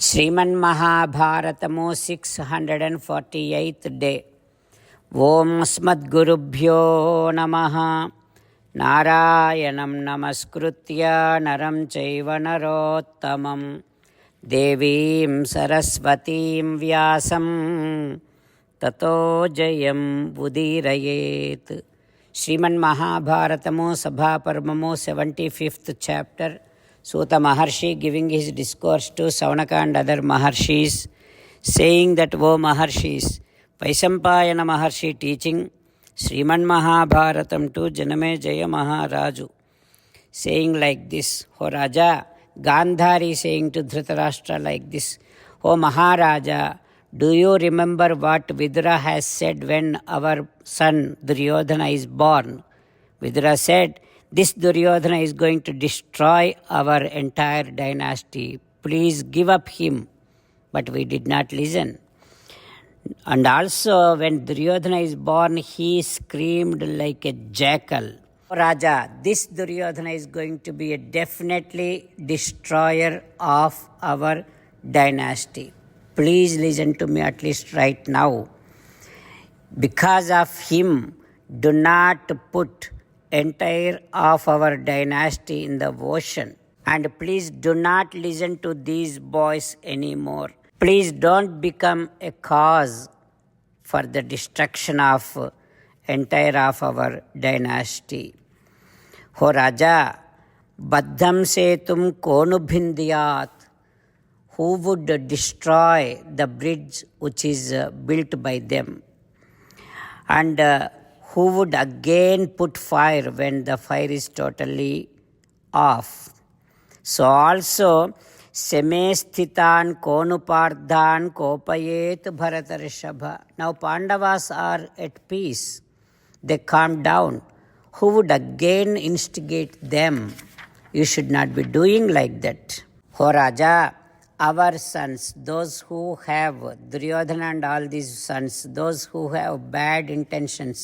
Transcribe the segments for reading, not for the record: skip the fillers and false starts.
శ్రీమన్మహాభారతము 648th day. ఓం అస్మద్గురుభ్యో నమః. నారాయణం నమస్కృత్య నరం చైవ నరోత్తమం దేవీం సరస్వతీం వ్యాసం తతో జయం ఉదీరయేత్. శ్రీమన్మహాభారతము సభాపర్వము 75th chapter. Suta Maharshi giving his discourse to Saunaka and other Maharshis, saying that, O Maharshis, Vaisampayana Maharshi teaching Sriman Mahabharatam to Janamejaya Maharaju, saying like this, O Raja, Gandhari saying to Dhritarashtra like this, O Maharaja, do you remember what Vidura has said when our son Duryodhana is born? Vidura said, this Duryodhana is going to destroy our entire dynasty. Please give up him. But we did not listen. And also when Duryodhana is born, he screamed like a jackal. Raja, this Duryodhana is going to be a definitely destroyer of our dynasty. Please listen to me at least right now. Because of him, do not put entire of our dynasty in the ocean, and please do not listen to these boys anymore. Please don't become a cause for the destruction of entire of our dynasty. Ho Raja, baddham setum konu bhindiyat, who would destroy the bridge which is built by them, and who would again put fire when the fire is totally off. So also, Seme sthitan konupardhan kopayet Bharatarshabha. Now Pandavas are at peace. They calm down. Who would again instigate them? You should not be doing like that. O Raja, our sons, those who have Duryodhana and all these sons, those who have bad intentions,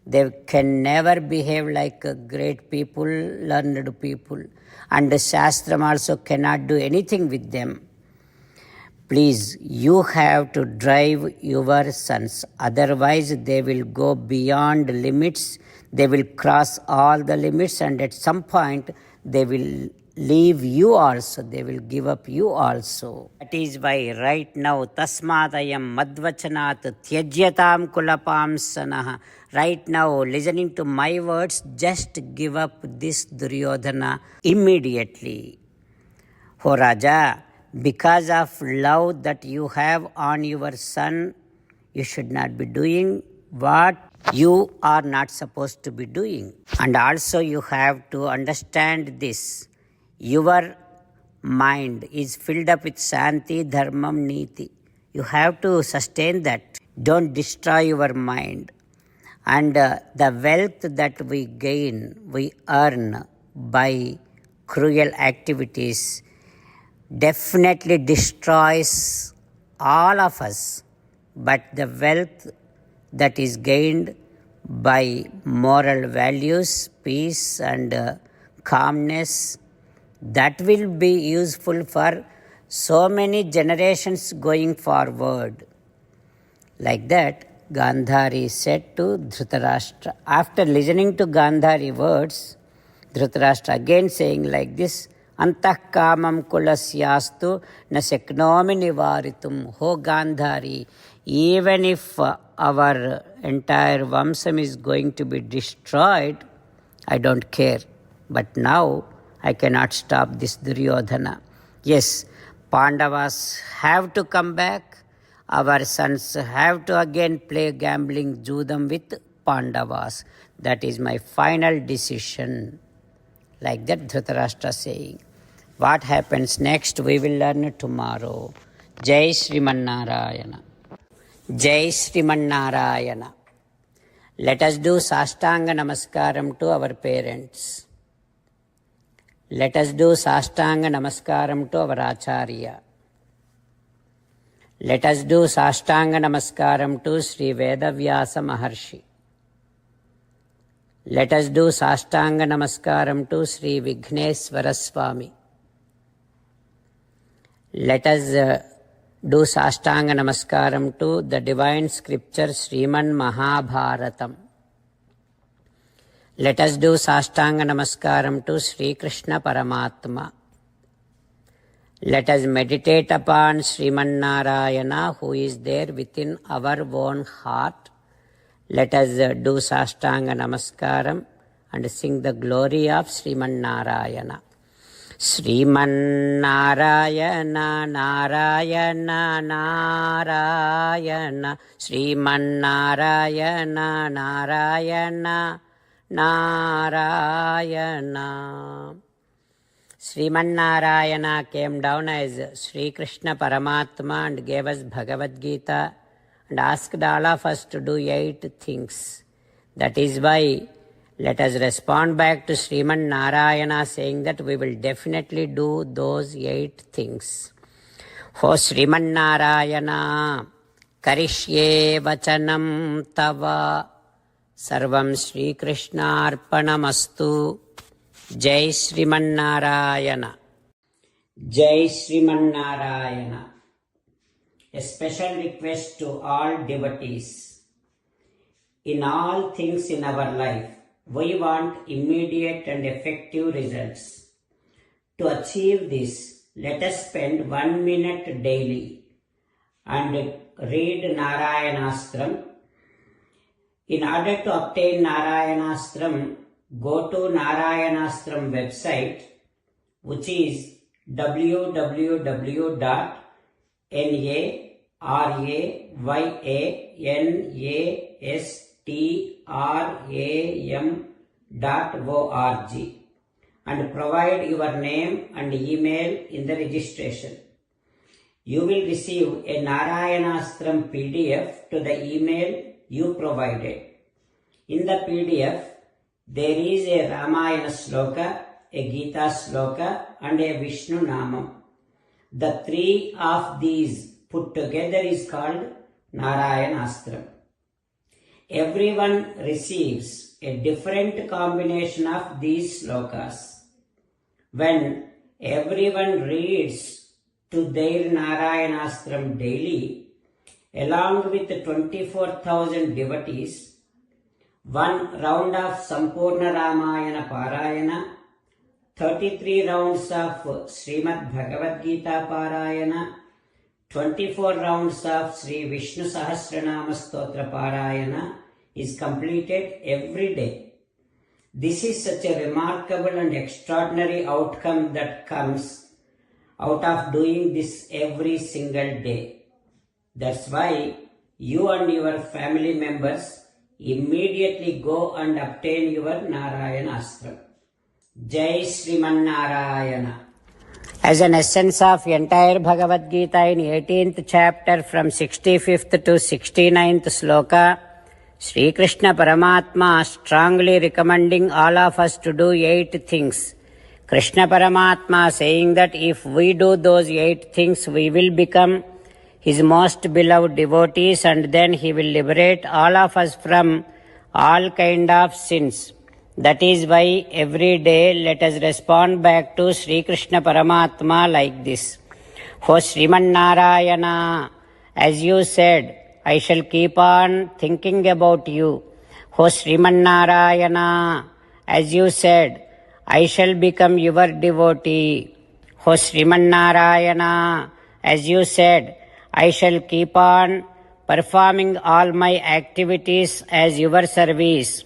they can never behave like great people, learned people. And the Shastram also cannot do anything with them. Please, you have to drive your sons. Otherwise, they will go beyond limits. They will cross all the limits, and at some point, they will leave you also. They will give up you also. That is why right now, tasmadayam madvachanat tyajyatam kulapamsanaha. Right now, listening to my words, just give up this Duryodhana immediately. O Raja, because of love that you have on your son, you should not be doing what you are not supposed to be doing. And also you have to understand this. Your mind is filled up with Shanti, Dharmam, Niti. You have to sustain that. Don't destroy your mind. And the wealth that we gain, we earn by cruel activities, definitely destroys all of us. But the wealth that is gained by moral values, peace and calmness, that will be useful for so many generations going forward. Like that, Gandhari said to Dhritarashtra. After listening to Gandhari words, Dhritarashtra again saying like this, Antah kamam kulasyastu na seknomi nivaritum. Ho Gandhari, even if our entire Vamsam is going to be destroyed, I don't care. But now, I cannot stop this Duryodhana. Yes, Pandavas have to come back. Our sons have to again play gambling Judam with Pandavas. That is my final decision. Like that Dhritarashtra saying. What happens next we will learn tomorrow. Jai Sriman Narayana. Jai Sriman Narayana. Let us do Sastanga Namaskaram to our parents. Let us do Sastanga Namaskaram to our Acharya. Let us do Sastanga Namaskaram to Sri Vedavyasa Maharshi. Let us do Sastanga Namaskaram to Sri Vighneshwara Swami. Let us do Sastanga Namaskaram to the divine scripture Sriman Mahabharatam. Let us do Sastanga Namaskaram to Sri Krishna Paramatma. Let us meditate upon Sriman Narayana who is there within our own heart. Let us do Sastanga Namaskaram and sing the glory of Sriman Narayana. Sriman Narayana Narayana Narayana Sriman Narayana Narayana Narayana. Sriman Narayana came down as Sri Krishna Paramatma and gave us Bhagavad Gita and asked all of us to do 8 things. That is why let us respond back to Sriman Narayana saying that we will definitely do those 8 things. O Sriman Narayana, Karishye Vachanam Tava, Sarvam Sri Krishna Arpanamastu. Jai Sriman Narayana. Jai Sriman Narayana. A special request to all devotees. In all things in our life, we want immediate and effective results. To achieve this, let us spend 1 minute daily and read Narayanastram. In order to obtain Narayanastram, go to Narayanastram website, which is www.narayanastram.org and provide your name and email in the registration. You will receive a Narayanastram PDF to the email you provided. In the PDF, there is a Ramayana Sloka, a Gita Sloka and a Vishnu Namam. The 3 of these put together is called Narayanastram. Everyone receives a different combination of these slokas. When everyone reads to their Narayanastram daily, along with 24,000 devotees, 1 round of Sampurna Ramayana Parayana, 33 rounds of Srimad Bhagavad Gita Parayana, 24 rounds of Sri Vishnu Sahasranama Stotra Parayana is completed every day. This is such a remarkable and extraordinary outcome that comes out of doing this every single day. That's why you and your family members immediately go and obtain your Narayanastram. Jai Sriman Narayana. As an essence of entire Bhagavad Gita in 18th chapter from 65th to 69th sloka, Sri Krishna Paramatma strongly recommending all of us to do 8 things. Krishna Paramatma saying that if we do those 8 things, we will become His most beloved devotees and then He will liberate all of us from all kind of sins. That is why every day let us respond back to Sri Krishna Paramatma like this. O Sriman Narayana, as you said, I shall keep on thinking about you. O Sriman Narayana, as you said, I shall become your devotee. O Sriman Narayana, as you said, I shall keep on performing all my activities as your service.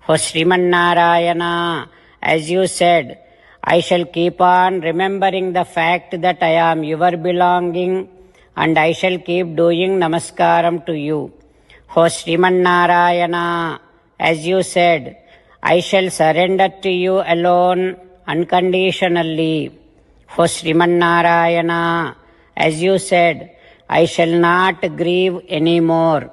O Sriman Narayana, as you said, I shall keep on remembering the fact that I am your belonging and I shall keep doing namaskaram to you. O Sriman Narayana, as you said, I shall surrender to you alone unconditionally. O Sriman Narayana, as you said, I shall not grieve anymore.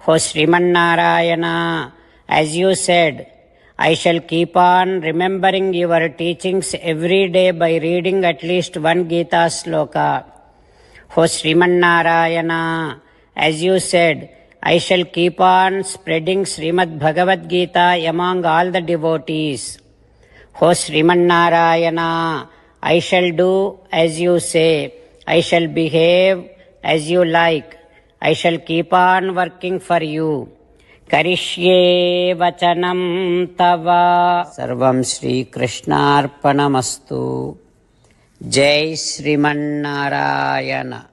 O Sriman Narayana, as you said, I shall keep on remembering your teachings every day by reading at least 1 Gita sloka. O Sriman Narayana, as you said, I shall keep on spreading Srimad Bhagavad Gita among all the devotees. O Sriman Narayana, I shall do as you say. I shall behave as you like. I shall keep on working for you. Karishye vachanam tava. Sarvam Shri Krishnarpanamastu. Jai Sriman Narayana.